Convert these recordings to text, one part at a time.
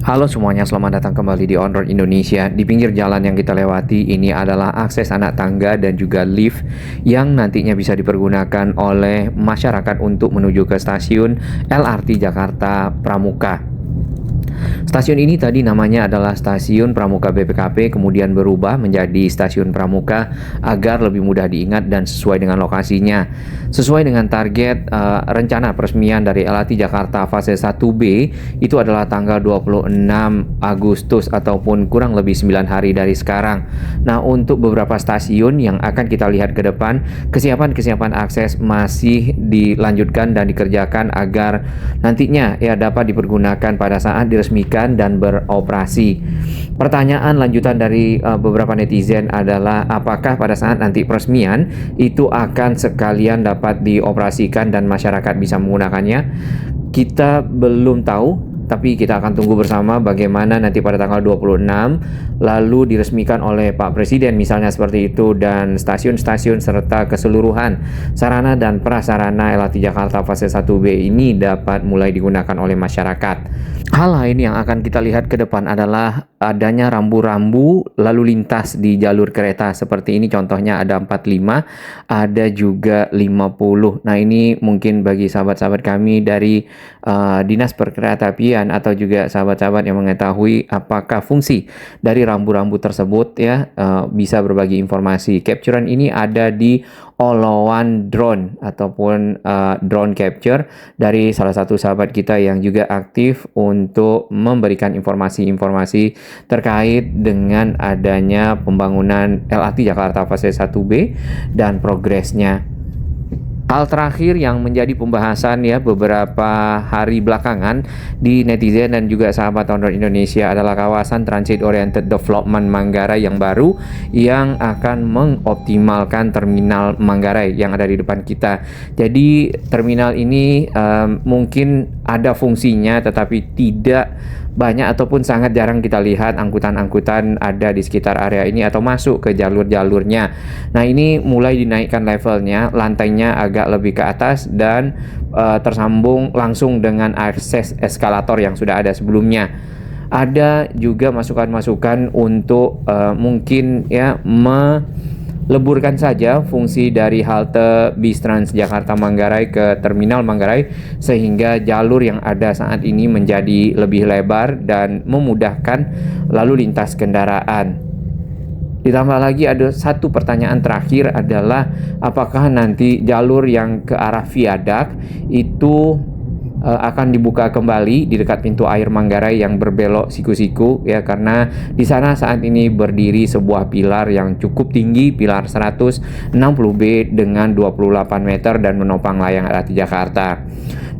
Halo semuanya, selamat datang kembali di On Road Indonesia. Di pinggir jalan yang kita lewati ini adalah akses anak tangga dan juga lift yang nantinya bisa dipergunakan oleh masyarakat untuk menuju ke stasiun LRT Jakarta Pramuka. Stasiun ini tadi namanya adalah Stasiun Pramuka BPKP, kemudian berubah menjadi Stasiun Pramuka agar lebih mudah diingat dan sesuai dengan lokasinya. Sesuai dengan target rencana peresmian dari LRT Jakarta fase 1B itu adalah tanggal 26 Agustus ataupun kurang lebih 9 hari dari sekarang. Nah, untuk beberapa stasiun yang akan kita lihat ke depan, kesiapan akses masih dilanjutkan dan dikerjakan agar nantinya ya dapat dipergunakan pada saat diresmikan dan beroperasi. Pertanyaan lanjutan dari beberapa netizen adalah apakah pada saat nanti peresmian itu akan sekalian dapat dioperasikan dan masyarakat bisa menggunakannya? Kita belum tahu, tapi kita akan tunggu bersama bagaimana nanti pada tanggal 26 lalu diresmikan oleh Pak Presiden misalnya seperti itu, dan stasiun-stasiun serta keseluruhan sarana dan prasarana LRT Jakarta fase 1B ini dapat mulai digunakan oleh masyarakat. Hal lain yang akan kita lihat ke depan adalah adanya rambu-rambu lalu lintas di jalur kereta seperti ini, contohnya ada 45, ada juga 50. Nah, ini mungkin bagi sahabat-sahabat kami dari Dinas Perkeretaapian atau juga sahabat-sahabat yang mengetahui apakah fungsi dari rambu-rambu tersebut ya, bisa berbagi informasi. Capturean ini ada di Olowan Drone ataupun drone capture dari salah satu sahabat kita yang juga aktif untuk memberikan informasi-informasi terkait dengan adanya pembangunan LRT Jakarta fase 1B dan progresnya. Hal terakhir yang menjadi pembahasan ya beberapa hari belakangan di netizen dan juga sahabat On Road Indonesia adalah kawasan Transit Oriented Development Manggarai yang baru yang akan mengoptimalkan terminal Manggarai yang ada di depan kita. Jadi terminal ini mungkin ada fungsinya tetapi tidak banyak ataupun sangat jarang kita lihat angkutan-angkutan ada di sekitar area ini atau masuk ke jalur-jalurnya. Nah, ini mulai dinaikkan levelnya, lantainya agak lebih ke atas dan tersambung langsung dengan akses eskalator yang sudah ada sebelumnya. Ada juga masukan-masukan untuk mungkin ya leburkan saja fungsi dari halte bis Transjakarta Manggarai ke terminal Manggarai sehingga jalur yang ada saat ini menjadi lebih lebar dan memudahkan lalu lintas kendaraan. Ditambah lagi ada satu pertanyaan terakhir adalah apakah nanti jalur yang ke arah viadak itu akan dibuka kembali di dekat pintu air Manggarai yang berbelok siku-siku ya, karena di sana saat ini berdiri sebuah pilar yang cukup tinggi, pilar 160B dengan 28 meter dan menopang layang LRT Jakarta.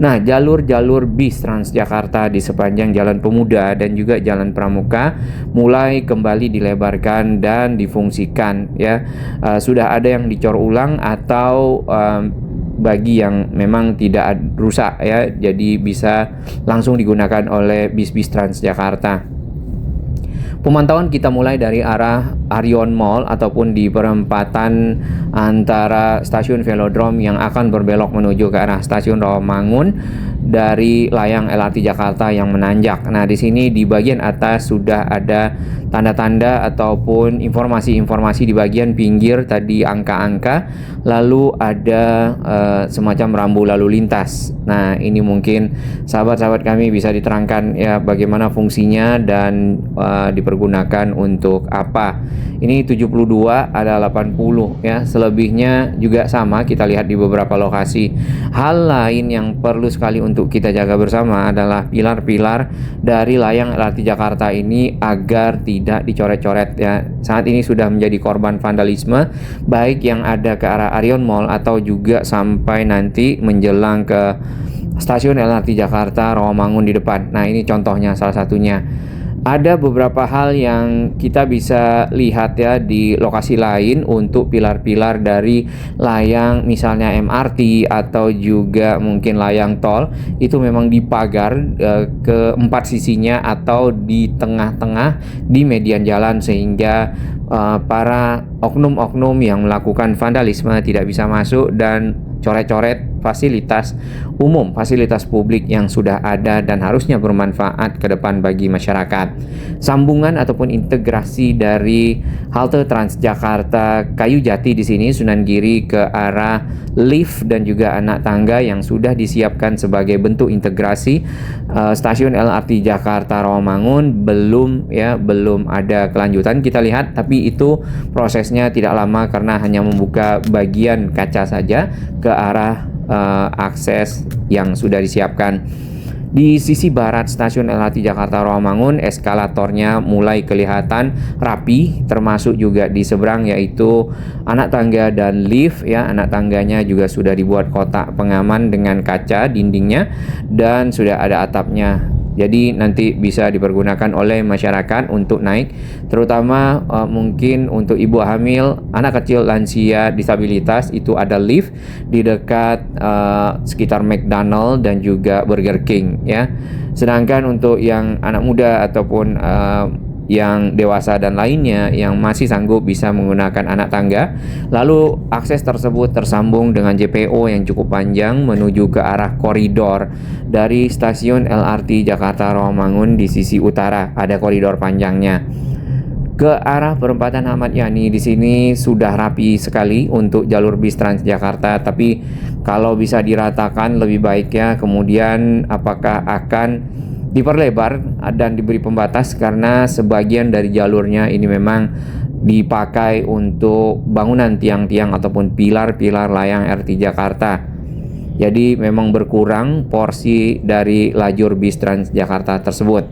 Nah, jalur-jalur bis Transjakarta di sepanjang Jalan Pemuda dan juga Jalan Pramuka mulai kembali dilebarkan dan difungsikan ya. Sudah ada yang dicor ulang atau bagi yang memang tidak rusak ya, jadi bisa langsung digunakan oleh bis-bis Transjakarta. Pemantauan kita mulai dari arah Arion Mall ataupun di perempatan antara stasiun Velodrome yang akan berbelok menuju ke arah stasiun Rawamangun dari layang LRT Jakarta yang menanjak. Nah, di sini di bagian atas sudah ada tanda-tanda ataupun informasi-informasi di bagian pinggir tadi, angka-angka, lalu ada semacam rambu lalu lintas. Nah, ini mungkin sahabat-sahabat kami bisa diterangkan ya bagaimana fungsinya dan dipergunakan untuk apa. Ini 72, ada 80 ya, selebihnya juga sama kita lihat di beberapa lokasi. Hal lain yang perlu sekali untuk kita jaga bersama adalah pilar-pilar dari layang LRT Jakarta ini agar tidak dicoret-coret ya. Saat ini sudah menjadi korban vandalisme baik yang ada ke arah Arion Mall atau juga sampai nanti menjelang ke stasiun LRT Jakarta Rawamangun di depan. Nah, ini contohnya salah satunya. Ada beberapa hal yang kita bisa lihat ya di lokasi lain untuk pilar-pilar dari layang misalnya MRT atau juga mungkin layang tol itu memang dipagar ke empat sisinya atau di tengah-tengah di median jalan sehingga para oknum-oknum yang melakukan vandalisme tidak bisa masuk dan coret-coret fasilitas umum, fasilitas publik yang sudah ada dan harusnya bermanfaat ke depan bagi masyarakat. Sambungan ataupun integrasi dari halte Transjakarta Kayu Jati di sini Sunan Giri ke arah lift dan juga anak tangga yang sudah disiapkan sebagai bentuk integrasi stasiun LRT Jakarta Rawamangun belum ada kelanjutan kita lihat, tapi itu prosesnya tidak lama karena hanya membuka bagian kaca saja ke arah akses yang sudah disiapkan. Di sisi barat stasiun LRT Jakarta Rawamangun, eskalatornya mulai kelihatan rapi, termasuk juga di seberang yaitu anak tangga dan lift ya. Anak tangganya juga sudah dibuat kotak pengaman dengan kaca dindingnya dan sudah ada atapnya. Jadi nanti bisa dipergunakan oleh masyarakat untuk naik, terutama mungkin untuk ibu hamil, anak kecil, lansia, disabilitas. Itu ada lift di dekat sekitar McDonald dan juga Burger King ya. Sedangkan untuk yang anak muda ataupun yang dewasa dan lainnya yang masih sanggup bisa menggunakan anak tangga. Lalu akses tersebut tersambung dengan JPO yang cukup panjang menuju ke arah koridor dari stasiun LRT Jakarta Rawamangun di sisi utara. Ada koridor panjangnya. Ke arah perempatan Ahmad Yani di sini sudah rapi sekali untuk jalur bis Transjakarta, tapi kalau bisa diratakan lebih baik ya. Kemudian apakah akan diperlebar dan diberi pembatas karena sebagian dari jalurnya ini memang dipakai untuk bangunan tiang-tiang ataupun pilar-pilar layang LRT Jakarta. Jadi memang berkurang porsi dari lajur bis Transjakarta tersebut.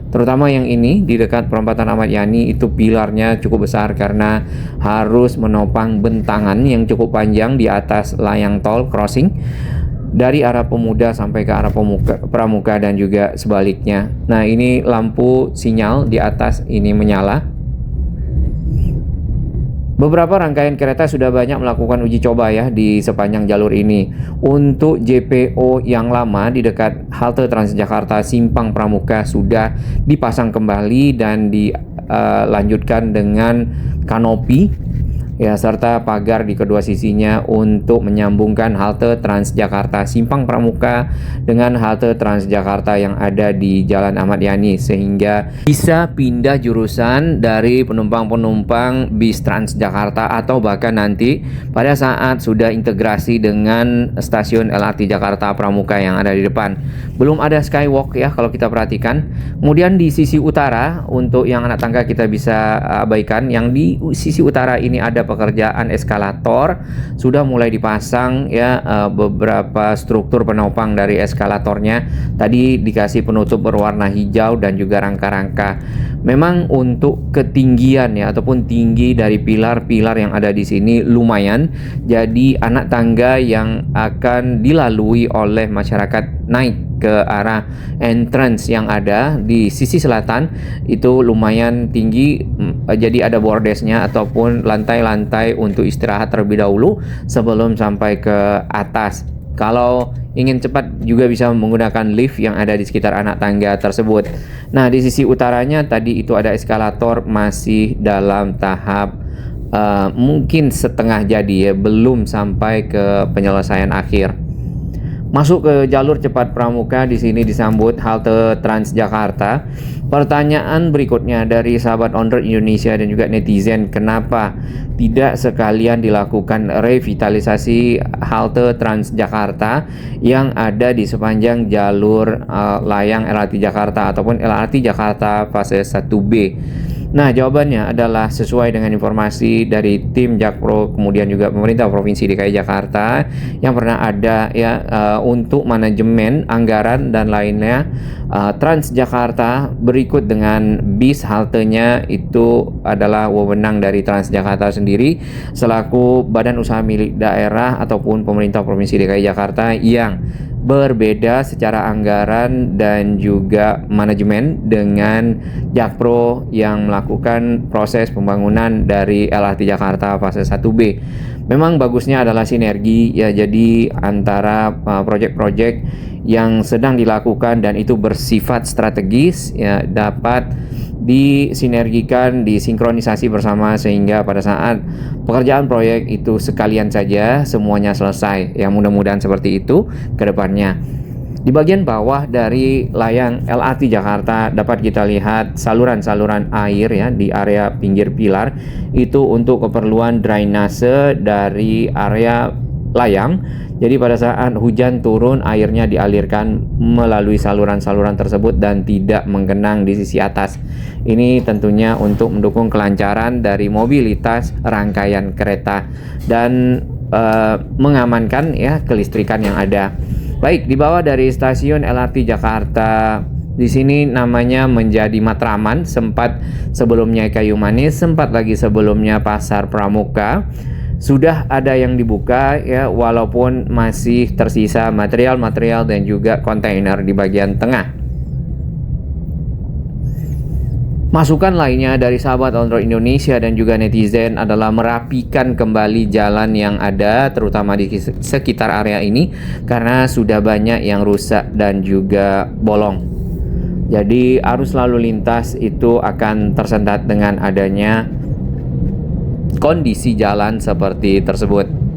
Terutama yang ini di dekat perempatan Ahmad Yani itu pilarnya cukup besar karena harus menopang bentangan yang cukup panjang di atas layang tol crossing dari arah Pemuda sampai ke arah Pramuka dan juga sebaliknya. Nah, ini lampu sinyal di atas ini menyala. Beberapa rangkaian kereta sudah banyak melakukan uji coba ya di sepanjang jalur ini. Untuk JPO yang lama di dekat halte Transjakarta Simpang Pramuka sudah dipasang kembali dan dilanjutkan dengan kanopi ya, serta pagar di kedua sisinya untuk menyambungkan halte Transjakarta Simpang Pramuka dengan halte Transjakarta yang ada di Jalan Ahmad Yani, sehingga bisa pindah jurusan dari penumpang-penumpang bis Transjakarta atau bahkan nanti pada saat sudah integrasi dengan stasiun LRT Jakarta Pramuka yang ada di depan. Belum ada skywalk ya kalau kita perhatikan. Kemudian di sisi utara untuk yang anak tangga kita bisa abaikan. Yang di sisi utara ini ada pekerjaan eskalator, sudah mulai dipasang ya beberapa struktur penopang dari eskalatornya. Tadi dikasih penutup berwarna hijau dan juga rangka-rangka. Memang untuk ketinggian ya ataupun tinggi dari pilar-pilar yang ada di sini lumayan. Jadi anak tangga yang akan dilalui oleh masyarakat naik ke arah entrance yang ada di sisi selatan itu lumayan tinggi. Jadi ada bordesnya ataupun lantai-lantai untuk istirahat terlebih dahulu sebelum sampai ke atas. Kalau ingin cepat juga bisa menggunakan lift yang ada di sekitar anak tangga tersebut. Nah, di sisi utaranya tadi itu ada eskalator masih dalam tahap mungkin setengah jadi ya, belum sampai ke penyelesaian akhir. Masuk ke jalur cepat Pramuka, di sini disambut halte Transjakarta. Pertanyaan berikutnya dari sahabat On Road Indonesia dan juga netizen, kenapa tidak sekalian dilakukan revitalisasi halte Transjakarta yang ada di sepanjang jalur layang LRT Jakarta ataupun LRT Jakarta fase 1B? Nah, jawabannya adalah sesuai dengan informasi dari tim Jakpro kemudian juga pemerintah Provinsi DKI Jakarta yang pernah ada ya untuk manajemen anggaran dan lainnya. Transjakarta berikut dengan bis haltenya itu adalah wewenang dari Transjakarta sendiri selaku badan usaha milik daerah ataupun pemerintah Provinsi DKI Jakarta yang berbeda secara anggaran dan juga manajemen dengan Jakpro yang melakukan proses pembangunan dari LRT Jakarta fase 1B. Memang bagusnya adalah sinergi ya, jadi antara proyek-proyek yang sedang dilakukan dan itu bersifat strategis ya dapat disinergikan, disinkronisasi bersama sehingga pada saat pekerjaan proyek itu sekalian saja semuanya selesai. Ya, mudah-mudahan seperti itu ke depannya. Di bagian bawah dari layang LRT Jakarta dapat kita lihat saluran-saluran air ya di area pinggir pilar itu untuk keperluan drainase dari area layang. Jadi pada saat hujan turun, airnya dialirkan melalui saluran-saluran tersebut dan tidak menggenang di sisi atas. Ini tentunya untuk mendukung kelancaran dari mobilitas rangkaian kereta dan mengamankan ya kelistrikan yang ada. Baik, di bawah dari stasiun LRT Jakarta, di sini namanya menjadi Matraman, sempat sebelumnya Kayu Manis, sempat lagi sebelumnya Pasar Pramuka. Sudah ada yang dibuka ya, walaupun masih tersisa material-material dan juga kontainer di bagian tengah. Masukan lainnya dari sahabat On-Road Indonesia dan juga netizen adalah merapikan kembali jalan yang ada terutama di sekitar area ini karena sudah banyak yang rusak dan juga bolong. Jadi arus lalu lintas itu akan tersendat dengan adanya kondisi jalan seperti tersebut.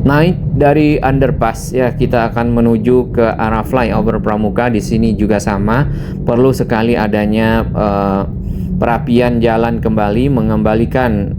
Naik dari underpass ya, kita akan menuju ke arah flyover Pramuka. Di sini juga sama, perlu sekali adanya perapian jalan kembali, mengembalikan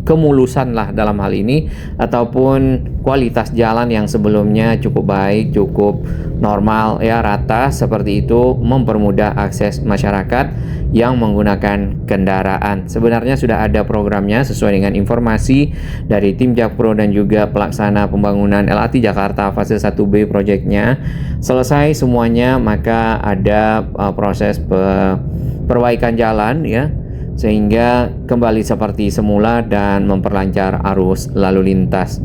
kemulusan lah dalam hal ini, ataupun kualitas jalan yang sebelumnya cukup baik, cukup normal ya, rata seperti itu, mempermudah akses masyarakat yang menggunakan kendaraan. Sebenarnya sudah ada programnya sesuai dengan informasi dari tim Jakpro dan juga pelaksana pembangunan LRT Jakarta fase 1B proyeknya. Selesai semuanya, maka ada proses perbaikan jalan ya, sehingga kembali seperti semula dan memperlancar arus lalu lintas.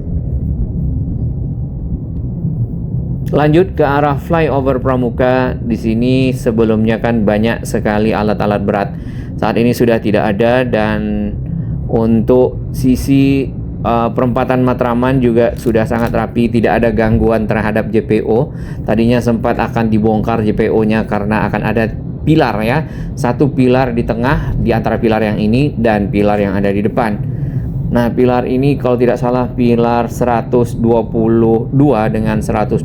Lanjut ke arah flyover Pramuka. Di sini sebelumnya kan banyak sekali alat-alat berat. Saat ini sudah tidak ada, dan untuk sisi perempatan Matraman juga sudah sangat rapi, tidak ada gangguan terhadap JPO. Tadinya sempat akan dibongkar JPO-nya karena akan ada pilar ya, satu pilar di tengah di antara pilar yang ini dan pilar yang ada di depan. Nah, pilar ini kalau tidak salah pilar 122 dengan 124.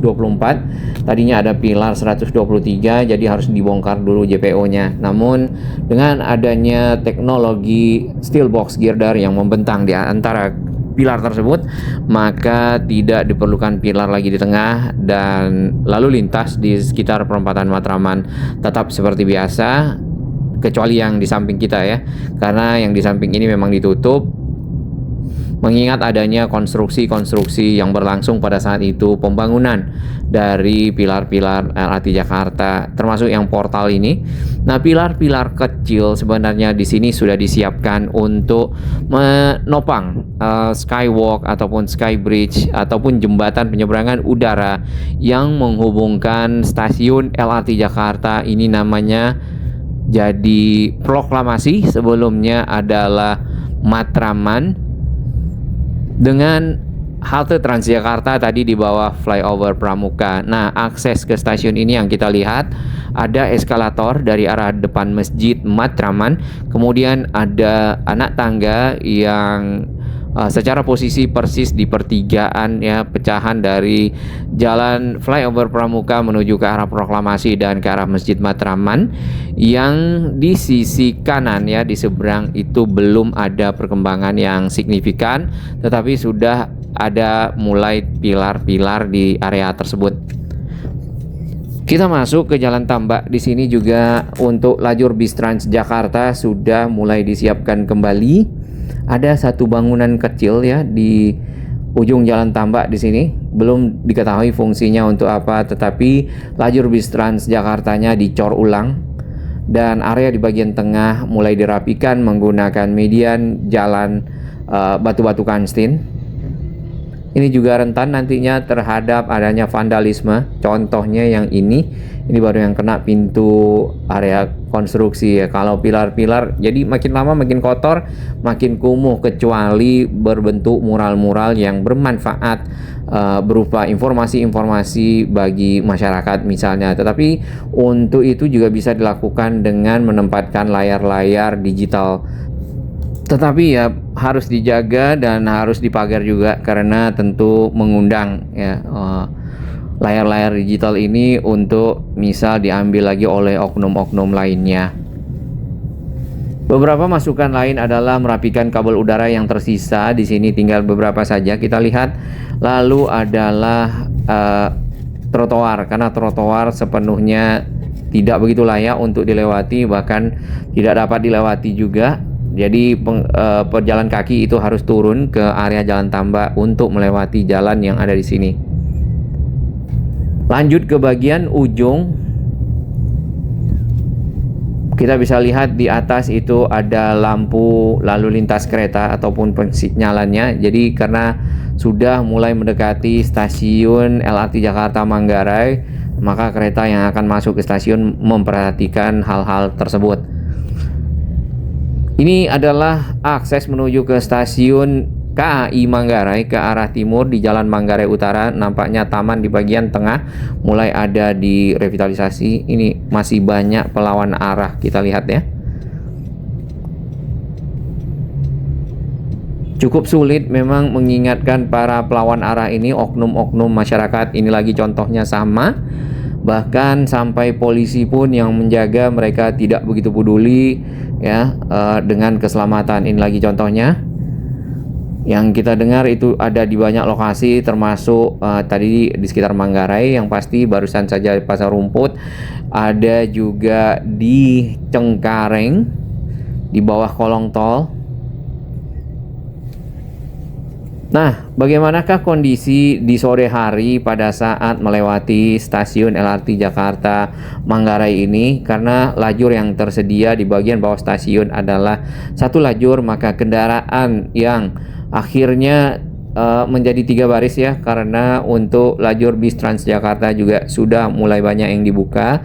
Tadinya ada pilar 123, jadi harus dibongkar dulu JPO-nya. Namun dengan adanya teknologi steel box girder yang membentang di antara pilar tersebut, maka tidak diperlukan pilar lagi di tengah, dan lalu lintas di sekitar perempatan Matraman tetap seperti biasa, kecuali yang di samping kita ya, karena yang di samping ini memang ditutup mengingat adanya konstruksi-konstruksi yang berlangsung pada saat itu pembangunan dari pilar-pilar LRT Jakarta, termasuk yang portal ini. Nah, pilar-pilar kecil sebenarnya di sini sudah disiapkan untuk menopang skywalk ataupun skybridge ataupun jembatan penyeberangan udara yang menghubungkan stasiun LRT Jakarta ini. Namanya jadi proklamasi, sebelumnya adalah Matraman, dengan halte Transjakarta tadi di bawah flyover Pramuka. Nah, akses ke stasiun ini yang kita lihat ada eskalator dari arah depan Masjid Matraman, kemudian ada anak tangga yang secara posisi persis di pertigaan ya, pecahan dari jalan flyover Pramuka menuju ke arah proklamasi dan ke arah Masjid Matraman. Yang di sisi kanan ya, di seberang itu belum ada perkembangan yang signifikan, tetapi sudah ada mulai pilar-pilar di area tersebut. Kita masuk ke Jalan Tambak. Di sini juga untuk lajur bis Transjakarta sudah mulai disiapkan kembali. Ada satu bangunan kecil ya di ujung Jalan Tambak di sini, belum diketahui fungsinya untuk apa, tetapi lajur bis Transjakartanya dicor ulang dan area di bagian tengah mulai dirapikan menggunakan median jalan batu-batu kanstin. Ini juga rentan nantinya terhadap adanya vandalisme. Contohnya yang ini baru yang kena pintu area konstruksi ya. Kalau pilar-pilar jadi makin lama makin kotor, makin kumuh, kecuali berbentuk mural-mural yang bermanfaat berupa informasi-informasi bagi masyarakat misalnya. Tetapi untuk itu juga bisa dilakukan dengan menempatkan layar-layar digital. Tetapi ya harus dijaga dan harus dipagar juga, karena tentu mengundang ya layar-layar digital ini untuk misal diambil lagi oleh oknum-oknum lainnya. Beberapa masukan lain adalah merapikan kabel udara yang tersisa. Di sini tinggal beberapa saja kita lihat. Lalu adalah trotoar, karena trotoar sepenuhnya tidak begitu layak untuk dilewati, bahkan tidak dapat dilewati juga. Jadi pejalan kaki itu harus turun ke area jalan tambak untuk melewati jalan yang ada di sini. Lanjut ke bagian ujung, kita bisa lihat di atas itu ada lampu lalu lintas kereta ataupun pensignalannya. Jadi karena sudah mulai mendekati stasiun LRT Jakarta Manggarai, maka kereta yang akan masuk ke stasiun memperhatikan hal-hal tersebut. Ini adalah akses menuju ke stasiun KAI Manggarai ke arah timur di Jalan Manggarai Utara. Nampaknya taman di bagian tengah mulai ada direvitalisasi. Ini masih banyak pelawan arah, kita lihat ya. Cukup sulit memang mengingatkan para pelawan arah ini, oknum-oknum masyarakat. Ini lagi contohnya sama. Bahkan sampai polisi pun yang menjaga, mereka tidak begitu peduli ya dengan keselamatan. Ini lagi contohnya yang kita dengar itu ada di banyak lokasi, termasuk tadi di sekitar Manggarai, yang pasti barusan saja di Pasar Rumput, ada juga di Cengkareng di bawah kolong tol. Nah, bagaimanakah kondisi di sore hari pada saat melewati stasiun LRT Jakarta Manggarai ini? Karena lajur yang tersedia di bagian bawah stasiun adalah satu lajur, maka kendaraan yang akhirnya menjadi 3 baris ya, karena untuk lajur bis Transjakarta juga sudah mulai banyak yang dibuka.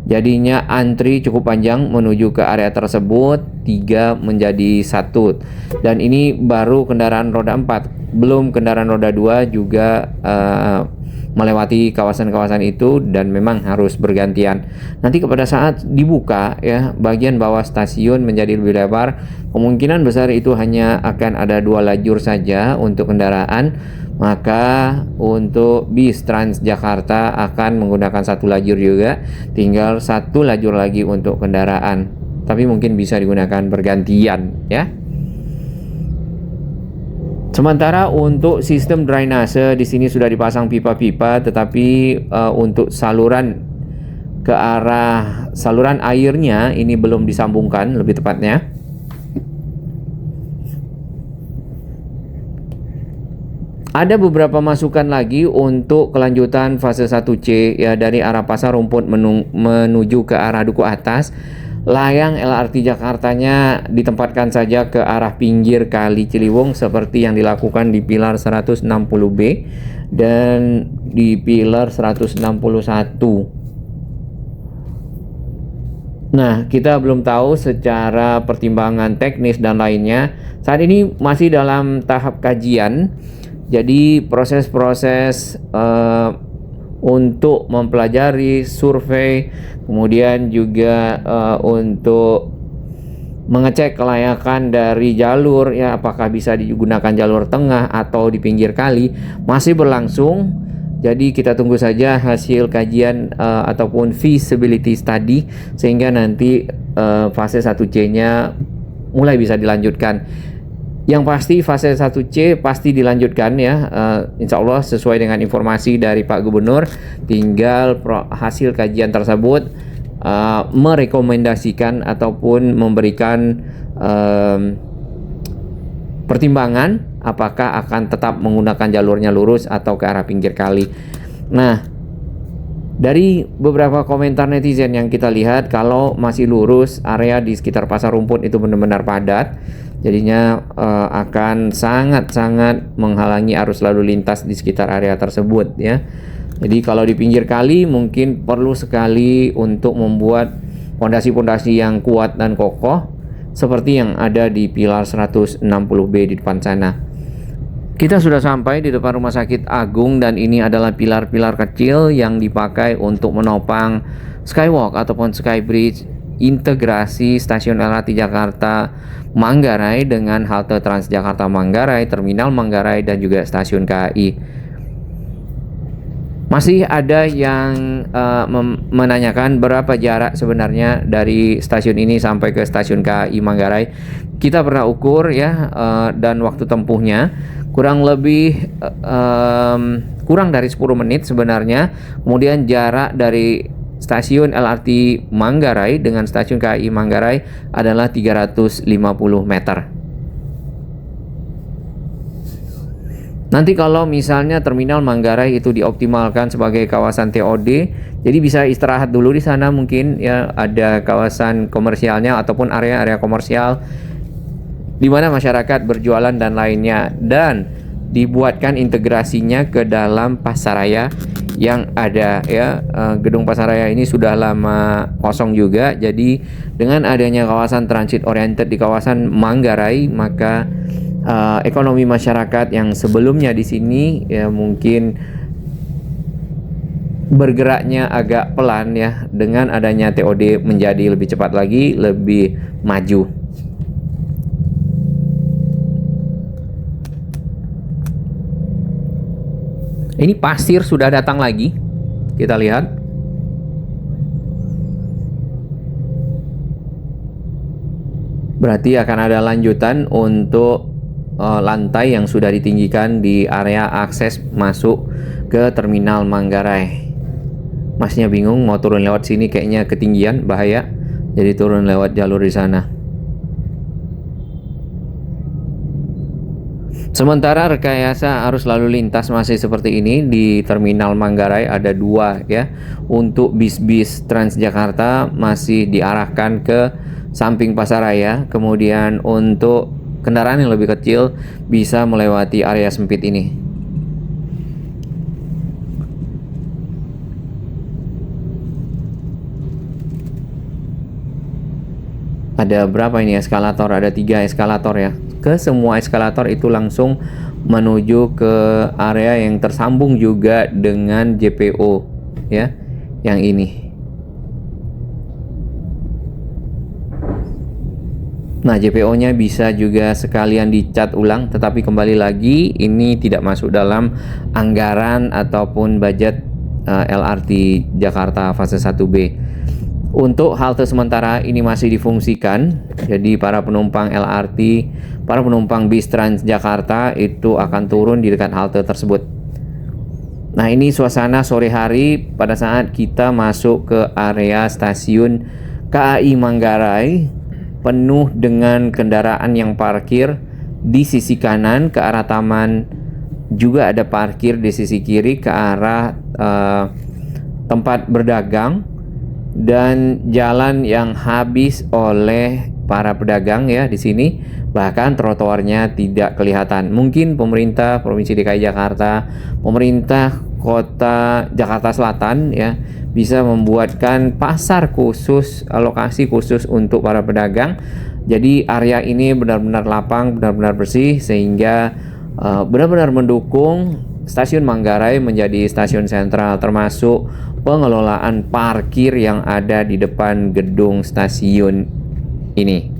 Jadinya antri cukup panjang menuju ke area tersebut, 3 menjadi 1. Dan ini baru kendaraan roda 4, belum kendaraan roda 2 juga melewati kawasan-kawasan itu, dan memang harus bergantian. Nanti pada saat dibuka ya, bagian bawah stasiun menjadi lebih lebar, kemungkinan besar itu hanya akan ada 2 lajur saja untuk kendaraan. Maka untuk bis Transjakarta akan menggunakan 1 lajur juga, tinggal 1 lajur lagi untuk kendaraan, tapi mungkin bisa digunakan bergantian ya. Sementara untuk sistem drainase di sini sudah dipasang pipa-pipa, tetapi untuk saluran ke arah saluran airnya ini belum disambungkan, lebih tepatnya. Ada beberapa masukan lagi untuk kelanjutan fase 1C ya, dari arah Pasar Rumput menuju ke arah Duku Atas. Layang LRT Jakartanya ditempatkan saja ke arah pinggir Kali Ciliwung seperti yang dilakukan di pilar 160B dan di pilar 161. Nah, kita belum tahu secara pertimbangan teknis dan lainnya. Saat ini masih dalam tahap kajian. Jadi proses-proses untuk mempelajari, survei, kemudian juga untuk mengecek kelayakan dari jalur ya, apakah bisa digunakan jalur tengah atau di pinggir kali, masih berlangsung. Jadi kita tunggu saja hasil kajian ataupun feasibility study, sehingga nanti fase 1C-nya mulai bisa dilanjutkan. Yang pasti fase 1C pasti dilanjutkan ya, insya Allah sesuai dengan informasi dari Pak Gubernur. Tinggal hasil kajian tersebut merekomendasikan ataupun memberikan pertimbangan apakah akan tetap menggunakan jalurnya lurus atau ke arah pinggir kali. Nah, dari beberapa komentar netizen yang kita lihat, kalau masih lurus area di sekitar Pasar Rumput itu benar-benar padat. Jadinya akan sangat-sangat menghalangi arus lalu lintas di sekitar area tersebut ya. Jadi kalau di pinggir kali mungkin perlu sekali untuk membuat pondasi-pondasi yang kuat dan kokoh seperti yang ada di pilar 160B di depan sana. Kita sudah sampai di depan Rumah Sakit Agung dan ini adalah pilar-pilar kecil yang dipakai untuk menopang skywalk ataupun skybridge integrasi stasiun LRT Jakarta Manggarai dengan halte Transjakarta Manggarai, Terminal Manggarai dan juga stasiun KAI. Masih ada yang menanyakan berapa jarak sebenarnya dari stasiun ini sampai ke stasiun KAI Manggarai. Kita pernah ukur ya, dan waktu tempuhnya kurang lebih kurang dari 10 menit sebenarnya. Kemudian jarak dari stasiun LRT Manggarai dengan stasiun KAI Manggarai adalah 350 meter. Nanti kalau misalnya terminal Manggarai itu dioptimalkan sebagai kawasan TOD, jadi bisa istirahat dulu di sana mungkin ya, ada kawasan komersialnya ataupun area-area komersial di mana masyarakat berjualan dan lainnya, dan dibuatkan integrasinya ke dalam pasaraya yang ada ya. Gedung pasaraya ini sudah lama kosong juga, jadi dengan adanya kawasan transit oriented di kawasan Manggarai, maka ekonomi masyarakat yang sebelumnya di sini ya mungkin bergeraknya agak pelan ya, dengan adanya TOD menjadi lebih cepat lagi, lebih maju. Ini pasir sudah datang lagi, kita lihat. Berarti akan ada lanjutan untuk lantai yang sudah ditinggikan di area akses masuk ke terminal Manggarai. Masnya bingung mau turun lewat sini, kayaknya ketinggian, bahaya, jadi turun lewat jalur di sana. Sementara rekayasa arus lalu lintas masih seperti ini di terminal Manggarai, ada 2 ya. Untuk bis-bis Transjakarta masih diarahkan ke samping pasaraya, kemudian untuk kendaraan yang lebih kecil bisa melewati area sempit ini. Ada berapa ini eskalator? Ada 3 eskalator ya. Ke semua eskalator itu langsung menuju ke area yang tersambung juga dengan JPO ya, yang ini. Nah, JPO-nya bisa juga sekalian dicat ulang, tetapi kembali lagi ini tidak masuk dalam anggaran ataupun budget LRT Jakarta fase 1B. Untuk halte sementara ini masih difungsikan, jadi para penumpang LRT, para penumpang bis Transjakarta itu akan turun di dekat halte tersebut. Nah, ini suasana sore hari pada saat kita masuk ke area stasiun KAI Manggarai, penuh dengan kendaraan yang parkir di sisi kanan ke arah taman, juga ada parkir di sisi kiri ke arah tempat berdagang, dan jalan yang habis oleh para pedagang ya di sini, bahkan trotoarnya tidak kelihatan. Mungkin pemerintah Provinsi DKI Jakarta, pemerintah Kota Jakarta Selatan ya, bisa membuatkan pasar khusus, lokasi khusus untuk para pedagang. Jadi area ini benar-benar lapang, benar-benar bersih, sehingga benar-benar mendukung stasiun Manggarai menjadi stasiun sentral, termasuk pengelolaan parkir yang ada di depan gedung stasiun ini.